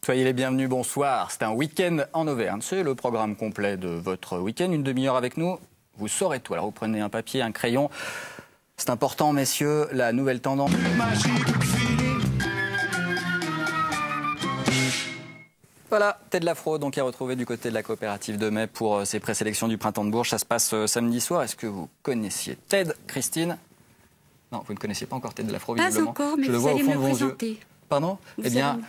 Soyez les bienvenus, bonsoir. C'est un week-end en Auvergne. C'est le programme complet de votre week-end. Une demi-heure avec nous, vous saurez tout. Alors vous prenez un papier, un crayon. C'est important, messieurs, la nouvelle tendance. Voilà, Ted Lafro, donc à retrouver du côté de la coopérative de Mai pour ses présélections du Printemps de Bourges. Ça se passe samedi soir. Est-ce que vous connaissiez Ted, Christine? Non, vous ne connaissiez pas encore Ted Lafro, visiblement. Pas encore, mais je le vous vois allez au fond me de vos yeux. présenter. Pardon? Eh bien,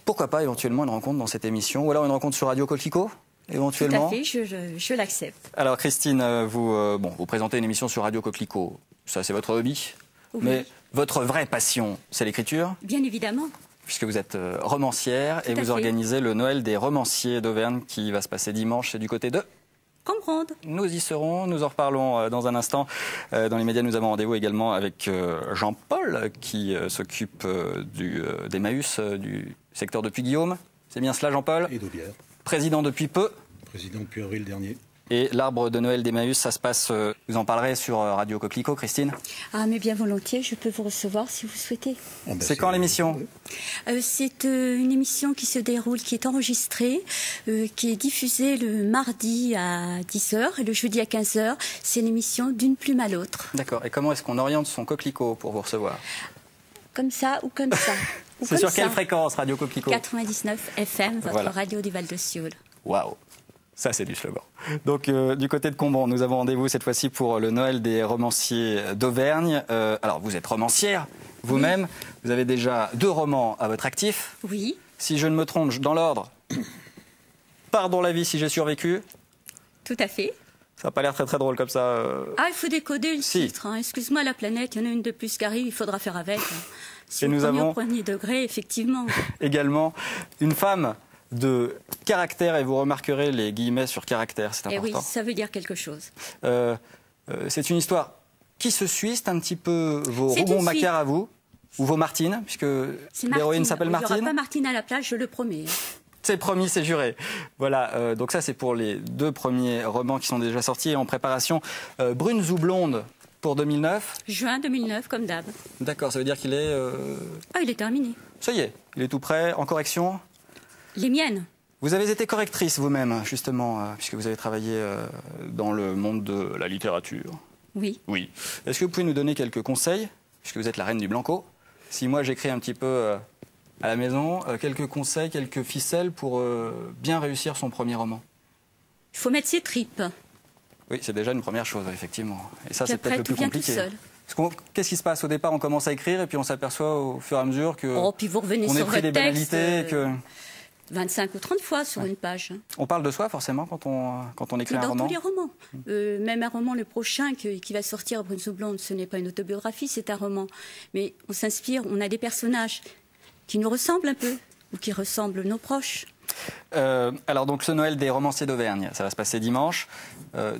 pourquoi pas éventuellement une rencontre dans cette émission, ou alors une rencontre sur Radio Coquelicot, éventuellement. Tout à fait, je l'accepte. Alors Christine, vous présentez une émission sur Radio Coquelicot, ça c'est votre hobby, oui. Mais votre vraie passion, c'est l'écriture? Bien évidemment. Puisque vous êtes romancière et vous organisez le Noël des romanciers d'Auvergne qui va se passer dimanche, c'est du côté de Combrande. Nous y serons, nous en reparlons dans un instant. Dans les médias, nous avons rendez-vous également avec Jean-Paul qui s'occupe d'Emmaüs, du secteur de Puy-Guillaume. C'est bien cela, Jean-Paul? Et d'Aubière. Président depuis peu. Président depuis avril dernier. Et l'arbre de Noël d'Emmaüs, ça se passe, vous en parlerez sur Radio Coquelicot, Christine? Ah, mais bien volontiers, je peux vous recevoir si vous souhaitez. Ah ben c'est quand l'émission? C'est une émission qui se déroule, qui est enregistrée, qui est diffusée le mardi à 10h et le jeudi à 15h. C'est l'émission d'une plume à l'autre. D'accord. Et comment est-ce qu'on oriente son coquelicot pour vous recevoir? Comme ça ou comme ça. C'est sur quelle fréquence, Radio Coquelicot? 99 FM, votre radio du Val-de-Sioule. Waouh! Ça, c'est du slogan. Donc, du côté de Combon, nous avons rendez-vous cette fois-ci pour le Noël des romanciers d'Auvergne. Alors, vous êtes romancière vous-même. Oui. Vous avez déjà 2 romans à votre actif. Oui. Si je ne me trompe, dans l'ordre, Pardon la vie si j'ai survécu. Tout à fait. Ça n'a pas l'air très très drôle comme ça. Ah, il faut décoder le titre. Hein. Excuse-moi, la planète, il y en a une de plus qui arrive, il faudra faire avec. Hein. Si et nous avons au premier degré, effectivement. Également une femme de caractère, et vous remarquerez les guillemets sur caractère, c'est important. Et oui, ça veut dire quelque chose. C'est une histoire qui se suit, c'est un petit peu vos Rougon-Macquart à vous, ou vos Martines, puisque l'héroïne s'appelle Martine. Il n'y aura pas Martine à la plage, je le promets. C'est promis, c'est juré. Voilà, donc ça c'est pour les 2 premiers romans qui sont déjà sortis et en préparation. Brunes ou blondes pour 2009? Juin 2009, comme d'hab. D'accord, ça veut dire qu'il est... Ah, il est terminé. Ça y est, il est tout prêt, en correction? Les miennes. Vous avez été correctrice vous-même, justement, puisque vous avez travaillé dans le monde de la littérature. Oui. Oui. Est-ce que vous pouvez nous donner quelques conseils, puisque vous êtes la reine du Blanco? Si moi j'écris un petit peu à la maison, quelques conseils, quelques ficelles pour bien réussir son premier roman? Il faut mettre ses tripes. Oui, c'est déjà une première chose, effectivement. Et ça, c'est peut-être le plus compliqué. Qu'est-ce qui se passe au départ? On commence à écrire et puis on s'aperçoit au fur et à mesure que puis vous revenez on sur est pris des banalités. Que... 25 ou 30 fois sur une page. On parle de soi, forcément, quand on écrit un roman? Dans tous les romans. Même un roman, le prochain, qui va sortir, Brunes ou blondes, ce n'est pas une autobiographie, c'est un roman. Mais on s'inspire, on a des personnages qui nous ressemblent un peu, ou qui ressemblent nos proches. Alors, donc, ce Noël des romanciers d'Auvergne, ça va se passer dimanche.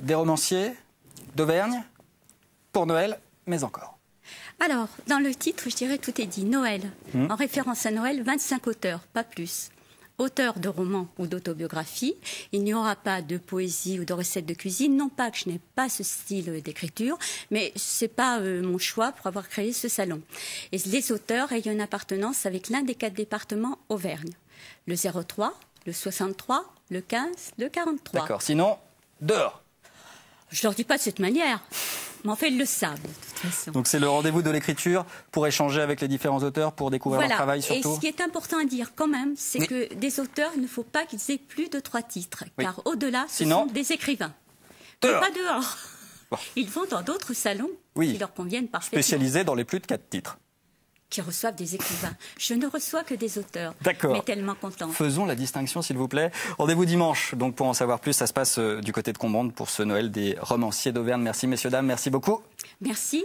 Des romanciers d'Auvergne pour Noël, mais encore. Alors, dans le titre, je dirais tout est dit. Noël. En référence à Noël, 25 auteurs, pas plus. Auteurs de romans ou d'autobiographies. Il n'y aura pas de poésie ou de recettes de cuisine. Non pas que je n'ai pas ce style d'écriture, mais ce n'est pas mon choix pour avoir créé ce salon. Et les auteurs ayant une appartenance avec l'un des 4 départements Auvergne. Le 03, le 63, le 15, le 43. D'accord, sinon, dehors. Je ne leur dis pas de cette manière, mais en fait, ils le savent, de toute façon. Donc c'est le rendez-vous de l'écriture pour échanger avec les différents auteurs, pour découvrir leur travail surtout. Et ce qui est important à dire quand même, c'est que des auteurs, il ne faut pas qu'ils aient plus de 3 titres, car au-delà, ce sont des écrivains. Dehors. Mais pas dehors. Bon. Ils vont dans d'autres salons qui leur conviennent parfaitement. Spécialisés dans les plus de 4 titres. qui reçoivent des écrivains. Je ne reçois que des auteurs. D'accord. Mais tellement contente. Faisons la distinction, s'il vous plaît. Rendez-vous dimanche, donc pour en savoir plus, ça se passe du côté de Combonde pour ce Noël des romanciers d'Auvergne. Merci, messieurs, dames, merci beaucoup. Merci.